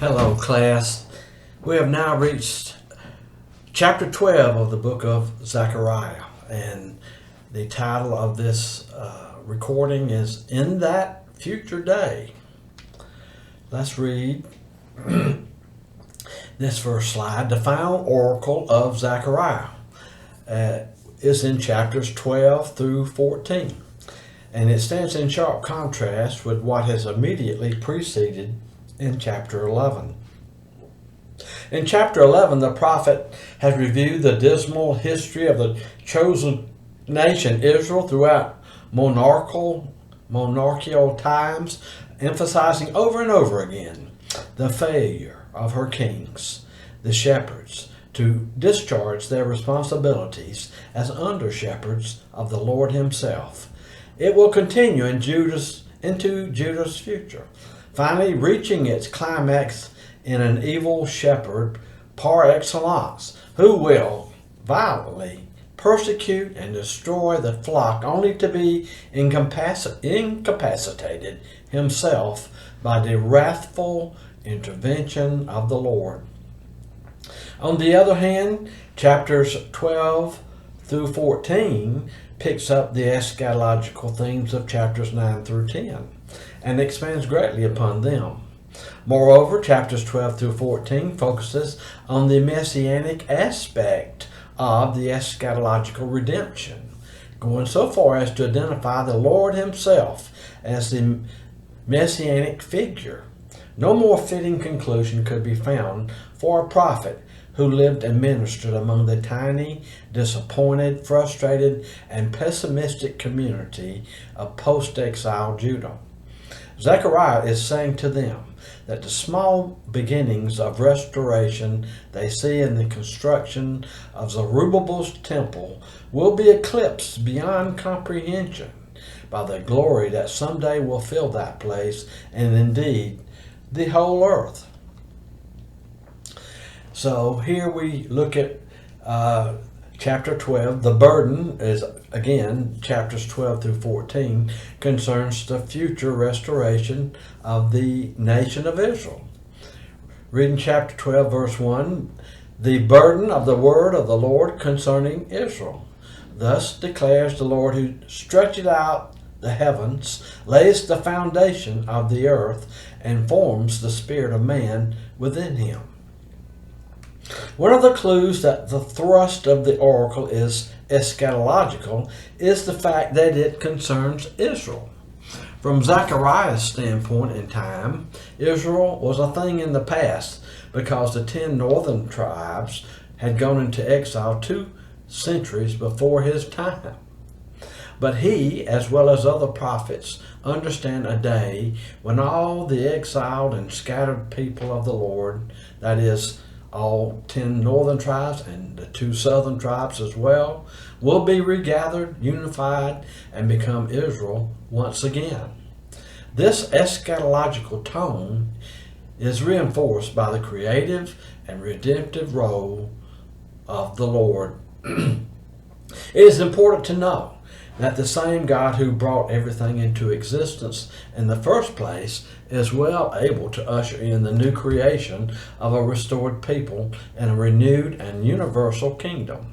Hello, class. We have now reached chapter 12 of the book of Zechariah, and the title of this recording is In That Future Day. Let's read this first slide. The final oracle of Zechariah is in chapters 12 through 14, and it stands in sharp contrast with what has immediately preceded in chapter 11. In chapter 11, the prophet has reviewed the dismal history of the chosen nation Israel throughout monarchical times, emphasizing over and over again the failure of her kings, the shepherds, to discharge their responsibilities as under-shepherds of the Lord himself. It will continue into Judah's future, finally reaching its climax in an evil shepherd par excellence, who will violently persecute and destroy the flock, only to be incapacitated himself by the wrathful intervention of the Lord. On the other hand, chapters 12 through 14 picks up the eschatological themes of chapters 9 through 10 and expands greatly upon them. Moreover, chapters 12 through 14 focuses on the messianic aspect of the eschatological redemption, going so far as to identify the Lord himself as the messianic figure. No more fitting conclusion could be found for a prophet who lived and ministered among the tiny, disappointed, frustrated, and pessimistic community of post-exile Judah. Zechariah is saying to them that the small beginnings of restoration they see in the construction of Zerubbabel's temple will be eclipsed beyond comprehension by the glory that someday will fill that place and indeed the whole earth. So here we look at chapter 12. The burden is, again, chapters 12 through 14, concerns the future restoration of the nation of Israel. Reading chapter 12, verse 1, the burden of the word of the Lord concerning Israel. Thus declares the Lord, who stretches out the heavens, lays the foundation of the earth, and forms the spirit of man within him. One of the clues that the thrust of the oracle is eschatological is the fact that it concerns Israel. From Zechariah's standpoint in time, Israel was a thing in the past because the 10 northern tribes had gone into exile 2 centuries before his time. But he, as well as other prophets, understand a day when all the exiled and scattered people of the Lord, that is, all 10 northern tribes and the 2 southern tribes as well, will be regathered, unified, and become Israel once again. This eschatological tone is reinforced by the creative and redemptive role of the Lord. It is important to know that the same God who brought everything into existence in the first place is well able to usher in the new creation of a restored people in a renewed and universal kingdom.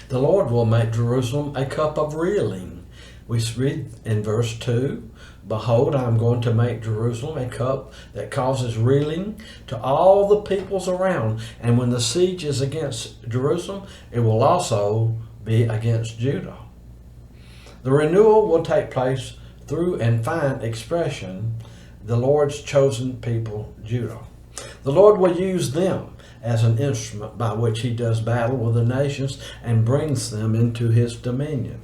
The Lord will make Jerusalem a cup of reeling. We read in verse 2, behold, I am going to make Jerusalem a cup that causes reeling to all the peoples around. And when the siege is against Jerusalem, it will also be against Judah. The renewal will take place through and find expression the Lord's chosen people, Judah. The Lord will use them as an instrument by which he does battle with the nations and brings them into his dominion.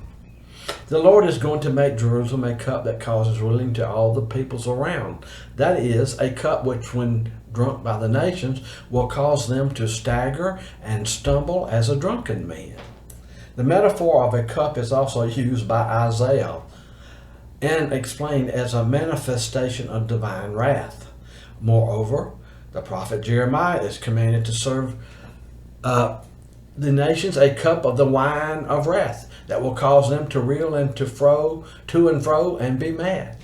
The Lord is going to make Jerusalem a cup that causes reeling to all the peoples around. That is, a cup which, when drunk by the nations, will cause them to stagger and stumble as a drunken man. The metaphor of a cup is also used by Isaiah and explained as a manifestation of divine wrath. Moreover, the prophet Jeremiah is commanded to serve the nations a cup of the wine of wrath that will cause them to reel and to and fro and be mad.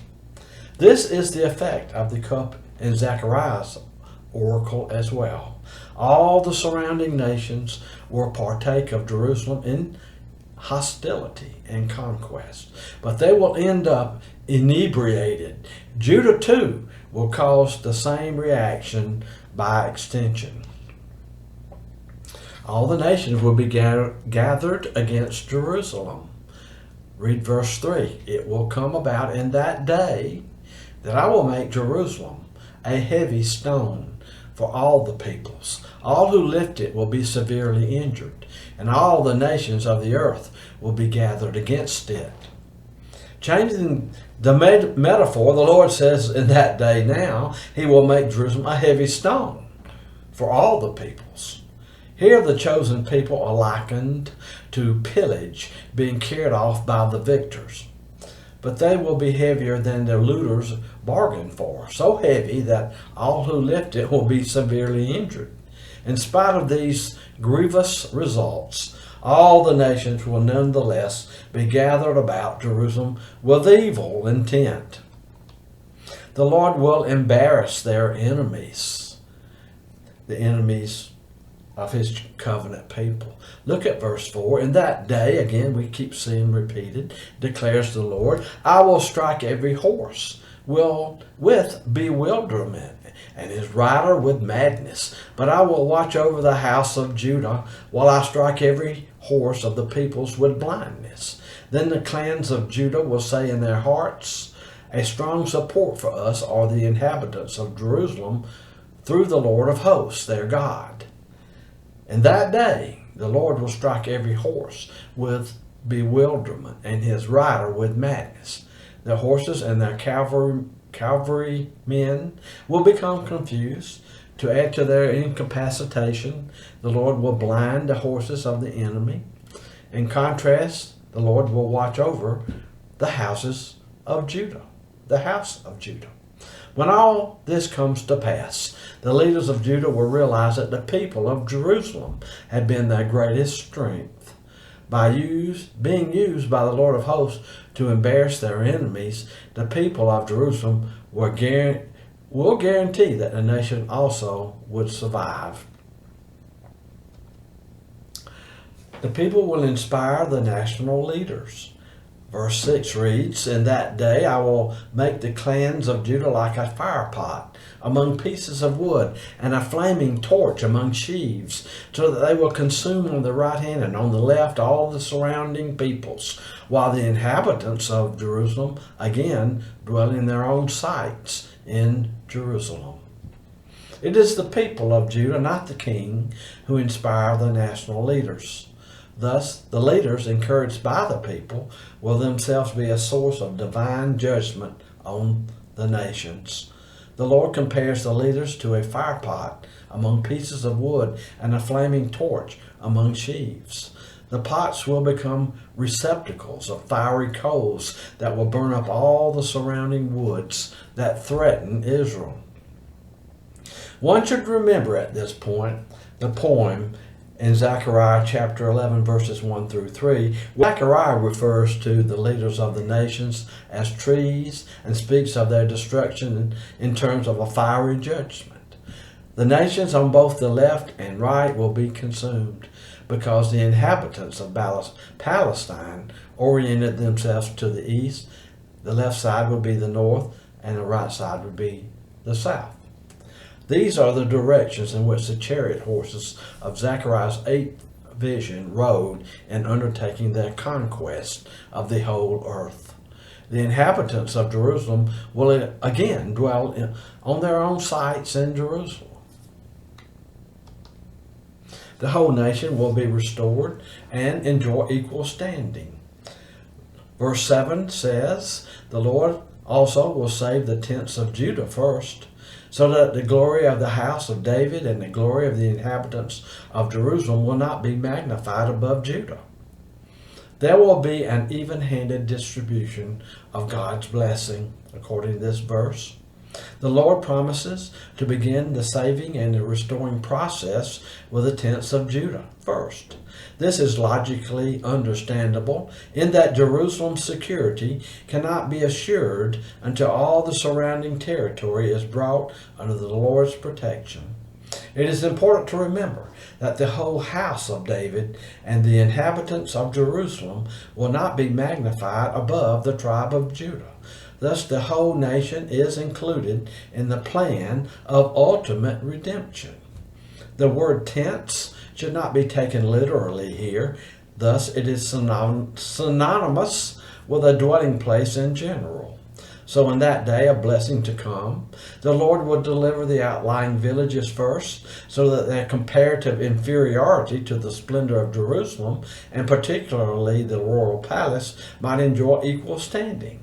This is the effect of the cup in Zechariah's oracle as well. All the surrounding nations will partake of Jerusalem in hostility and conquest, but they will end up inebriated. Judah too will cause the same reaction by extension. All the nations will be gathered against Jerusalem. Read verse 3. It will come about in that day that I will make Jerusalem a heavy stone for all the peoples. All who lift it will be severely injured, and all the nations of the earth will be gathered against it. Changing the metaphor, the Lord says in that day now, he will make Jerusalem a heavy stone for all the peoples. Here the chosen people are likened to pillage being carried off by the victors. But they will be heavier than the looters bargained for, so heavy that all who lift it will be severely injured. In spite of these grievous results, all the nations will nonetheless be gathered about Jerusalem with evil intent. The Lord will embarrass their enemies, the enemies of his covenant people. Look at verse 4. In that day, again we keep seeing repeated, declares the Lord, I will strike every horse with bewilderment, and his rider with madness. But I will watch over the house of Judah, while I strike every horse of the peoples with blindness. Then the clans of Judah will say in their hearts, a strong support for us are the inhabitants of Jerusalem through the Lord of hosts, their God. In that day, the Lord will strike every horse with bewilderment, and his rider with madness. The horses and their cavalry men will become confused. To add to their incapacitation, the Lord will blind the horses of the enemy. In contrast, the Lord will watch over the houses of Judah, the house of Judah. When all this comes to pass, the leaders of Judah will realize that the people of Jerusalem had been their greatest strength. Being used by the Lord of hosts to embarrass their enemies, the people of Jerusalem will guarantee that the nation also would survive. The people will inspire the national leaders. Verse 6 reads, in that day I will make the clans of Judah like a fire pot among pieces of wood, and a flaming torch among sheaves, so that they will consume on the right hand and on the left all the surrounding peoples, while the inhabitants of Jerusalem again dwell in their own sites in Jerusalem. It is the people of Judah, not the king, who inspire the national leaders. Thus, the leaders encouraged by the people will themselves be a source of divine judgment on the nations. The Lord compares the leaders to a fire pot among pieces of wood and a flaming torch among sheaves. The pots will become receptacles of fiery coals that will burn up all the surrounding woods that threaten Israel. One should remember at this point the poem in Zechariah chapter 11 verses 1 through 3. Zechariah refers to the leaders of the nations as trees and speaks of their destruction in terms of a fiery judgment. The nations on both the left and right will be consumed because the inhabitants of Palestine oriented themselves to the east. The left side would be the north and the right side would be the south. These are the directions in which the chariot horses of Zechariah's 8th vision rode in undertaking their conquest of the whole earth. The inhabitants of Jerusalem will again dwell on their own sites in Jerusalem. The whole nation will be restored and enjoy equal standing. Verse 7 says, the Lord also will save the tents of Judah first, so that the glory of the house of David and the glory of the inhabitants of Jerusalem will not be magnified above Judah. There will be an even-handed distribution of God's blessing, according to this verse. The Lord promises to begin the saving and the restoring process with the tents of Judah first. This is logically understandable in that Jerusalem's security cannot be assured until all the surrounding territory is brought under the Lord's protection. It is important to remember that the whole house of David and the inhabitants of Jerusalem will not be magnified above the tribe of Judah. Thus, the whole nation is included in the plan of ultimate redemption. The word tents should not be taken literally here. Thus, it is synonymous with a dwelling place in general. So in that day, a blessing to come, the Lord will deliver the outlying villages first, so that their comparative inferiority to the splendor of Jerusalem, and particularly the royal palace, might enjoy equal standing.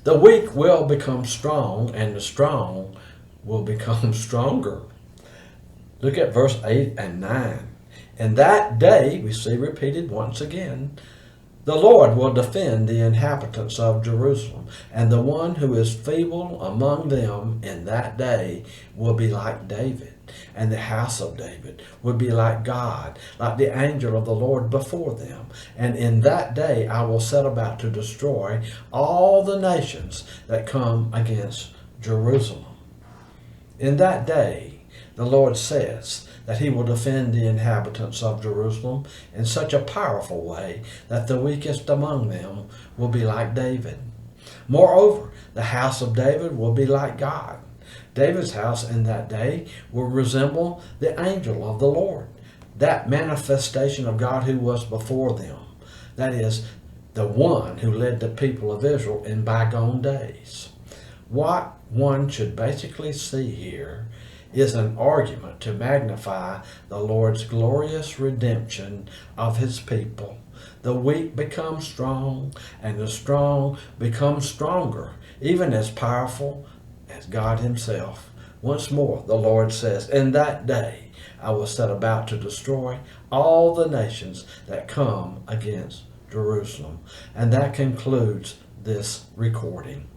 The weak will become strong, and the strong will become stronger. Look at verse 8 and 9. In that day, we see repeated once again, the Lord will defend the inhabitants of Jerusalem, and the one who is feeble among them in that day will be like David, and the house of David will be like God, like the angel of the Lord before them. And in that day I will set about to destroy all the nations that come against Jerusalem. In that day, the Lord says that he will defend the inhabitants of Jerusalem in such a powerful way that the weakest among them will be like David. Moreover, the house of David will be like God. David's house in that day will resemble the angel of the Lord, that manifestation of God who was before them. That is, the one who led the people of Israel in bygone days. What one should basically see here is an argument to magnify the Lord's glorious redemption of his people. The weak become strong, and the strong become stronger, even as powerful as God himself. Once more, the Lord says, in that day I will set about to destroy all the nations that come against Jerusalem. And that concludes this recording.